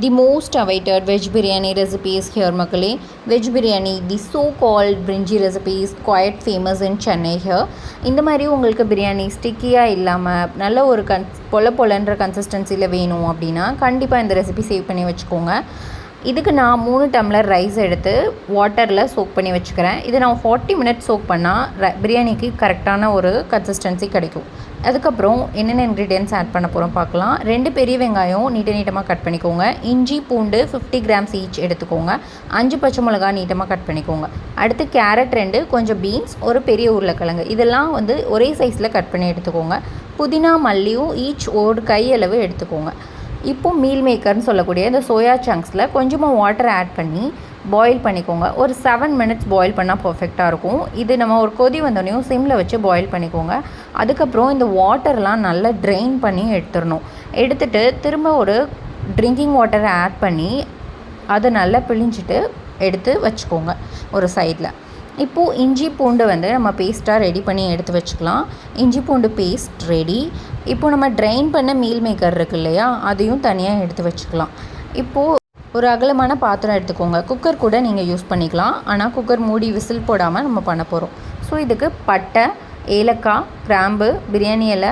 The most awaited veg biryani recipe is here மக்களே. Veg biryani, the so called brinji recipe is quite famous in Chennai here. இந்த மாதிரி உங்களுக்கு பிரியாணி ஸ்டிக்கியாக இல்லாமல் நல்ல ஒரு பொலன்ற கன்சிஸ்டன்சியில் வேணும் அப்படின்னா கண்டிப்பாக இந்த ரெசிபி சேவ் பண்ணி வச்சுக்கோங்க. இதுக்கு நான் 3 டம்ளர் ரைஸ் எடுத்து வாட்டரில் சோக் பண்ணி வச்சுக்கிறேன். இது நான் 40 மினிட்ஸ் சோக் பண்ணால் பிரியாணிக்கு கரெக்டான ஒரு கன்சிஸ்டன்சி கிடைக்கும். அதுக்கப்புறம் என்னென்ன இன்க்ரீடியன்ட்ஸ் ஆட் பண்ண போகிறோம் பார்க்கலாம். 2 பெரிய வெங்காயம் நீட்டமாக கட் பண்ணிக்கோங்க. இஞ்சி பூண்டு 50 கிராம்ஸ் ஈச் எடுத்துக்கோங்க. 5 பச்சை மிளகா நீட்டமாக கட் பண்ணிக்கோங்க. அடுத்து கேரட் 2, கொஞ்சம் பீன்ஸ், ஒரு பெரிய உருளைக்கிழங்கு இதெல்லாம் ஒரே சைஸில் கட் பண்ணி எடுத்துக்கோங்க. புதினா மல்லியும் ஈச் ஒரு கையளவு எடுத்துக்கோங்க. இப்போது மீல் மேக்கர்னு சொல்லக்கூடிய இந்த சோயா சங்க்ஸில் கொஞ்சமாக வாட்டர் ஆட் பண்ணி பாயில் பண்ணிக்கோங்க. ஒரு 7 மினிட்ஸ் பாயில் பண்ணால் பர்ஃபெக்டாக இருக்கும். இது நம்ம ஒரு கொதி வந்தோடனையும் சிம்மில் வச்சு பாயில் பண்ணிக்கோங்க. அதுக்கப்புறம் இந்த வாட்டர்லாம் நல்லா ட்ரெயின் பண்ணி எடுத்துட்டு திரும்ப ஒரு ட்ரிங்கிங் வாட்டரை ஆட் பண்ணி அதை நல்லா பிழிஞ்சிட்டு எடுத்து வச்சுக்கோங்க ஒரு சைடில். இப்போது இஞ்சி பூண்டு நம்ம பேஸ்ட்டாக ரெடி பண்ணி எடுத்து வச்சுக்கலாம். இஞ்சி பூண்டு பேஸ்ட் ரெடி. இப்போது நம்ம ட்ரைன் பண்ண மீல் மேக்கர் இருக்குது இல்லையா, அதையும் தனியாக எடுத்து வச்சுக்கலாம். இப்போது ஒரு அகலமான பாத்திரம் எடுத்துக்கோங்க. குக்கர் கூட நீங்கள் யூஸ் பண்ணிக்கலாம், ஆனால் குக்கர் மூடி விசில் போடாமல் நம்ம பண்ண போகிறோம். ஸோ இதுக்கு பட்டை, ஏலக்காய், கிராம்பு, பிரியாணி இலை,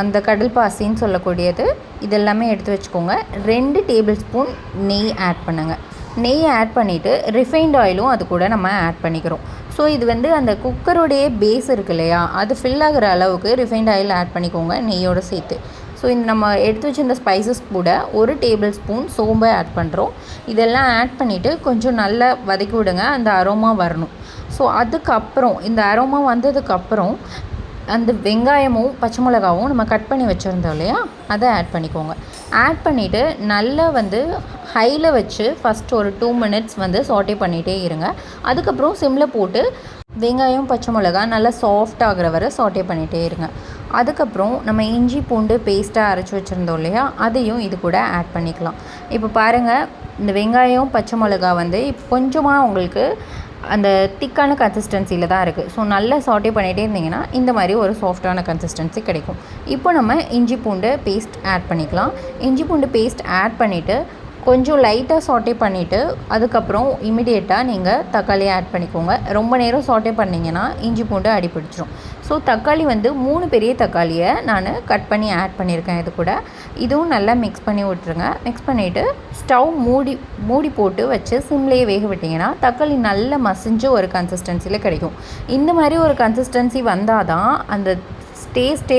அந்த கடல் பாசின்னு சொல்லக்கூடியது இதெல்லாமே எடுத்து வச்சுக்கோங்க. 2 டேபிள் ஸ்பூன் நெய் ஆட் பண்ணுங்கள். நெய் ஆட் பண்ணிவிட்டு ரிஃபைண்ட் ஆயிலும் அது கூட நம்ம ஆட் பண்ணிக்கிறோம். ஸோ இது அந்த குக்கருடைய பேஸ் இருக்கு இல்லையா, அது ஃபில் ஆகிற அளவுக்கு ரிஃபைண்ட் ஆயில் ஆட் பண்ணிக்கோங்க நெய்யோடு சேர்த்து. ஸோ இந்த நம்ம எடுத்து வச்சிருந்த ஸ்பைசஸ் கூட 1 டேபிள் ஸ்பூன் சோம்பு ஆட் பண்ணுறோம். இதெல்லாம் ஆட் பண்ணிவிட்டு கொஞ்சம் நல்லா வதக்கி விடுங்க, அந்த அரோமா வரணும். ஸோ அதுக்கப்புறம் இந்த அரோமா வந்ததுக்கப்புறம் அந்த வெங்காயமும் பச்சை மிளகாவும் நம்ம கட் பண்ணி வச்சுருந்தோம் இல்லையா, அதை ஆட் பண்ணிக்கோங்க. ஆட் பண்ணிவிட்டு நல்லா ஹையில் வச்சு ஃபஸ்ட் ஒரு 2 மினிட்ஸ் சாட்டே பண்ணிகிட்டே இருங்க. அதுக்கப்புறம் சிம்மில் போட்டு வெங்காயம் பச்சை மிளகா நல்லா சாஃப்ட் ஆகிற வரை சாட்டே பண்ணிகிட்டே இருங்க. அதுக்கப்புறம் நம்ம இஞ்சி பூண்டு பேஸ்ட்டாக அரைச்சி வச்சுருந்தோம் இல்லையா, அதையும் இது கூட ஆட் பண்ணிக்கலாம். இப்போ பாருங்கள், இந்த வெங்காயம் பச்சை மிளகா இப்போ கொஞ்சமாக உங்களுக்கு அந்த திக்கான கன்சிஸ்டன்சியில் தான் இருக்குது. ஸோ நல்லா சாட்டே பண்ணிகிட்டே இருந்தீங்கன்னா இந்த மாதிரி ஒரு சாஃப்டான கன்சிஸ்டன்சி கிடைக்கும். இப்போ நம்ம இஞ்சி பூண்டு பேஸ்ட் ஆட் பண்ணிக்கலாம். இஞ்சி பூண்டு பேஸ்ட் ஆட் பண்ணிவிட்டு கொஞ்சம் லைட்டாக சாட்டே பண்ணிவிட்டு அதுக்கப்புறம் இமிடியேட்டாக நீங்கள் தக்காளி ஆட் பண்ணிக்கோங்க. ரொம்ப நேரம் சாட்டே பண்ணிங்கன்னா இஞ்சி பூண்டு அடி பிடிச்சிரும். ஸோ தக்காளி 3 பெரிய தக்காளியை நான் கட் பண்ணி ஆட் பண்ணியிருக்கேன். இது கூட இதுவும் நல்லா மிக்ஸ் பண்ணி விட்டுருங்க. மிக்ஸ் பண்ணிவிட்டு ஸ்டவ் மூடி போட்டு வச்சு சிம்லேயே வேக விட்டிங்கன்னா தக்காளி நல்லா மசிஞ்சு ஒரு கன்சிஸ்டன்சியில் கிடைக்கும். இந்த மாதிரி ஒரு கன்சிஸ்டன்சி வந்தால் தான் அந்த டேஸ்ட்டே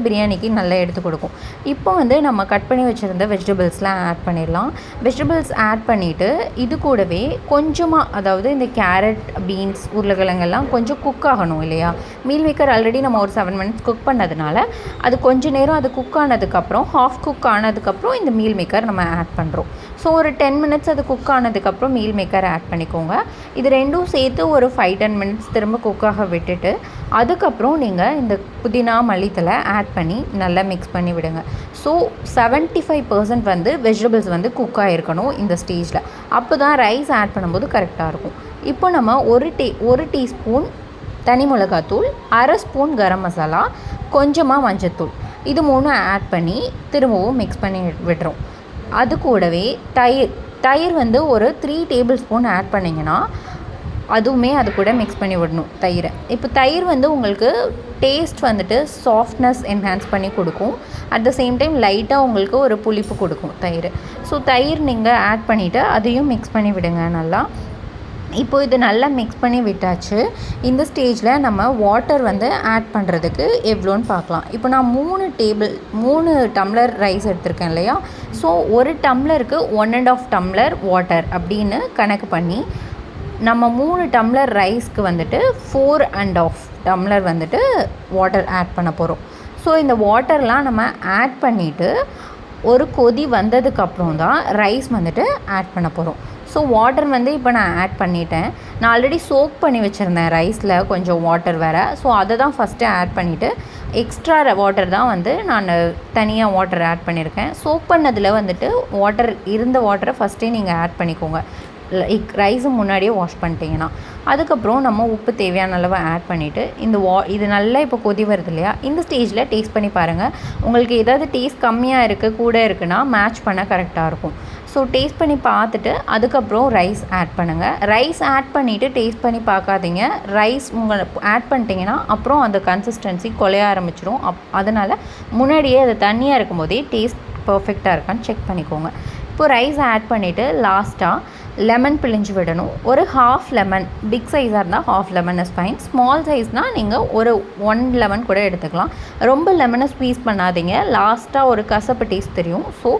பிரியாணிக்கு நல்லா எடுத்து கொடுக்கும். இப்போ நம்ம கட் பண்ணி வச்சுருந்த வெஜிடபிள்ஸ்லாம் ஆட் பண்ணிடலாம். வெஜிடபிள்ஸ் ஆட் பண்ணிவிட்டு இது கூடவே கொஞ்சமாக, அதாவது இந்த கேரட், பீன்ஸ், உருளைக்கிழங்கெல்லாம் கொஞ்சம் குக் ஆகணும் இல்லையா. மீல் மேக்கர் ஆல்ரெடி நம்ம ஒரு 7 மினிட்ஸ் குக் பண்ணதுனால அது கொஞ்சம் நேரம் அது குக் ஆனதுக்கப்புறம், ஹாஃப் குக் ஆனதுக்கப்புறம் இந்த மீல் மேக்கர் நம்ம ஆட் பண்ணுறோம். ஸோ ஒரு 10 மினிட்ஸ் அது குக் ஆனதுக்கப்புறம் மீல் மேக்கர் ஆட் பண்ணிக்கோங்க. இது ரெண்டும் சேர்த்து ஒரு 5-10 மினிட்ஸ் திரும்ப குக்காக விட்டுட்டு அதுக்கப்புறம் நீங்கள் இந்த புதினா மல்லித்தலை ஆட் பண்ணி நல்லா மிக்ஸ் பண்ணி விடுங்க. ஸோ 75% வெஜிடபிள்ஸ் குக் ஆகிருக்கணும் இந்த ஸ்டேஜில். அப்போ தான் ரைஸ் ஆட் பண்ணும்போது கரெக்டாக இருக்கும். இப்போ நம்ம ஒரு டீஸ்பூன் தனி மிளகாத்தூள், 1/2 ஸ்பூன் கரம் மசாலா, கொஞ்சமாக மஞ்சத்தூள், இது 3 ஆட் பண்ணி திரும்பவும் மிக்ஸ் பண்ணி விடுறோம். அது கூடவே தயிர் ஒரு 3 டேபிள் ஸ்பூன் ஆட் பண்ணிங்கன்னா அதுவுமே அது கூட மிக்ஸ் பண்ணி விடணும் தயிரை. இப்போ தயிர் உங்களுக்கு டேஸ்ட் சாஃப்ட்னஸ் என்ஹான்ஸ் பண்ணி கொடுக்கும். அட் த சேம் டைம் லைட்டாக உங்களுக்கு ஒரு புளிப்பு கொடுக்கும் தயிர். ஸோ தயிர் நீங்கள் ஆட் பண்ணிவிட்டு அதையும் மிக்ஸ் பண்ணி விடுங்க நல்லா. இப்போது இது நல்லா மிக்ஸ் பண்ணி விட்டாச்சு. இந்த ஸ்டேஜில் நம்ம வாட்டர் ஆட் பண்ணுறதுக்கு எவ்வளோன்னு பார்க்கலாம். இப்போ நான் 3 டம்ளர் ரைஸ் எடுத்திருக்கேன் இல்லையா. ஸோ ஒரு டம்ளருக்கு 1.5 டம்ளர் வாட்டர் அப்படின்னு கணக்கு பண்ணி நம்ம 3 டம்ளர் ரைஸ்க்கு 4.5 டம்ளர் வாட்டர் ஆட் பண்ண போகிறோம். ஸோ இந்த வாட்டர்லாம் நம்ம ஆட் பண்ணிவிட்டு ஒரு கொதி வந்ததுக்கப்புறம் தான் ரைஸ் ஆட் பண்ண போகிறோம். ஸோ வாட்டர் இப்போ நான் ஆட் பண்ணிட்டேன். நான் ஆல்ரெடி சோக் பண்ணி வச்சுருந்தேன் ரைஸில் கொஞ்சம் வாட்டர் வேறு. ஸோ அதை தான் ஃபஸ்ட்டு ஆட் பண்ணிவிட்டு எக்ஸ்ட்ரா வாட்டர் தான் நான் தனியாக வாட்டர் ஆட் பண்ணியிருக்கேன். சோக் பண்ணதில் வாட்டர் இருந்த வாட்டரை ஃபஸ்ட்டே நீங்கள் ஆட் பண்ணிக்கோங்க. லைக் ரைஸை முன்னாடியே வாஷ் பண்ணிட்டீங்கன்னா. அதுக்கப்புறம் நம்ம உப்பு தேவையான அளவு ஆட் பண்ணிவிட்டு இது நல்லா இப்போ கொதி வருது இல்லையா, இந்த ஸ்டேஜில் டேஸ்ட் பண்ணி பாருங்கள். உங்களுக்கு ஏதாவது டேஸ்ட் கம்மியாக இருக்குது கூட இருக்குன்னா மேட்ச் பண்ண கரெக்டாக இருக்கும். ஸோ டேஸ்ட் பண்ணி பார்த்துட்டு அதுக்கப்புறம் ரைஸ் ஆட் பண்ணுங்கள். ரைஸ் ஆட் பண்ணிவிட்டு டேஸ்ட் பண்ணி பார்க்காதீங்க. ரைஸ் ஆட் பண்ணிட்டீங்கன்னா அப்புறம் அந்த கன்சிஸ்டன்சி குலைய ஆரம்பிச்சிடும். அதனால் முன்னாடியே அது தண்ணியாக இருக்கும் போதே டேஸ்ட் பர்ஃபெக்டாக இருக்கான்னு செக் பண்ணிக்கோங்க. இப்போது ரைஸ் ஆட் பண்ணிவிட்டு லாஸ்ட்டாக லெமன் பிழிஞ்சு விடணும். ஒரு ஹாஃப் லெமன், பிக் சைஸாக இருந்தால் half lemon is fine. Small சைஸ்னால் நீங்கள் ஒரு 1 லெமன் கூட எடுத்துக்கலாம். ரொம்ப லெமனை ஸ்க்வீஸ் பண்ணாதீங்க, லாஸ்ட்டாக ஒரு கசப்பு டேஸ்ட் தெரியும். ஸோ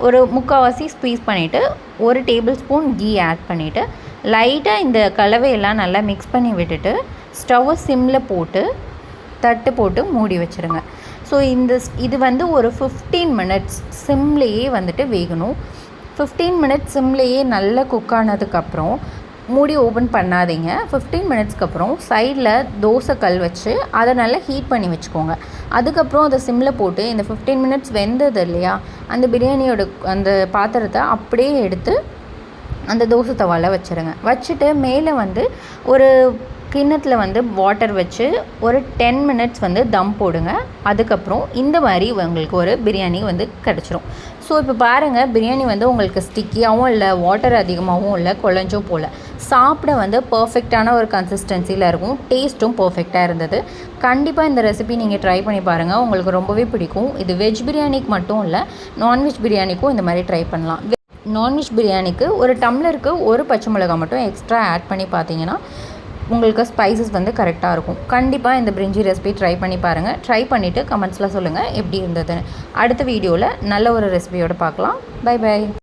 ஒரு 3/4 ஸ்க்வீஸ் பண்ணிவிட்டு 1 டேபிள் ஸ்பூன் கீ ஆட் பண்ணிவிட்டு லைட்டாக இந்த கலவையெல்லாம் நல்லா மிக்ஸ் பண்ணி விட்டுட்டு ஸ்டவ்வை சிம்மில் போட்டு தட்டு போட்டு மூடி வச்சுருங்க. ஸோ இது வந்து ஒரு 15 மினிட்ஸ் சிம்லேயே வந்துட்டு வேகணும். 15 மினிட்ஸ் சிம்லேயே நல்லா குக் ஆனதுக்கப்புறம் மூடி ஓப்பன் பண்ணாதீங்க. 15 மினிட்ஸ்க்கு அப்புறம் சைடில் தோசை கல் வச்சு அதை நல்லா ஹீட் பண்ணி வச்சுக்கோங்க. அதுக்கப்புறம் அதை சிம்மில் போட்டு இந்த 15 மினிட்ஸ் வெந்தது இல்லையா, அந்த பிரியாணியோட அந்த பாத்திரத்தை அப்படியே எடுத்து அந்த தோசை தவாவில் வச்சுருங்க. வச்சுட்டு மேலே வந்து ஒரு கிண்ணத்தில் வந்து வாட்டர் வச்சு ஒரு 10 மினிட்ஸ் வந்து தம் போடுங்க. அதுக்கப்புறம் இந்த மாதிரி உங்களுக்கு ஒரு பிரியாணி வந்து கிடச்சிரும். ஸோ இப்போ பாருங்கள், பிரியாணி வந்து உங்களுக்கு ஸ்டிக்கியாகவும் இல்லை, வாட்டர் அதிகமாகவும் இல்லை, குழஞ்சும் போல் சாப்பிட வந்து பர்ஃபெக்டான ஒரு கன்சிஸ்டன்சியில் இருக்கும். டேஸ்ட்டும் பர்ஃபெக்டாக இருந்தது. கண்டிப்பாக இந்த ரெசிபி நீங்கள் ட்ரை பண்ணி பாருங்கள், உங்களுக்கு ரொம்பவே பிடிக்கும். இது வெஜ் பிரியாணிக்கு மட்டும் இல்லை, நான்வெஜ் பிரியாணிக்கும் இந்த மாதிரி ட்ரை பண்ணலாம். நான்வெஜ் பிரியாணிக்கு ஒரு டம்ளருக்கு ஒரு பச்சை மிளகாய் மட்டும் எக்ஸ்ட்ரா ஆட் பண்ணி பார்த்தீங்கன்னா உங்களுக்கு ஸ்பைசஸ் வந்து கரெக்டாக இருக்கும். கண்டிப்பாக இந்த பிரிஞ்சி ரெசிபி ட்ரை பண்ணி பாருங்கள். ட்ரை பண்ணிவிட்டு கமெண்ட்ஸில் சொல்லுங்கள் எப்படி இருந்ததுன்னு. அடுத்த வீடியோவில் நல்ல ஒரு ரெசிபியோடு பார்க்கலாம். Bye by.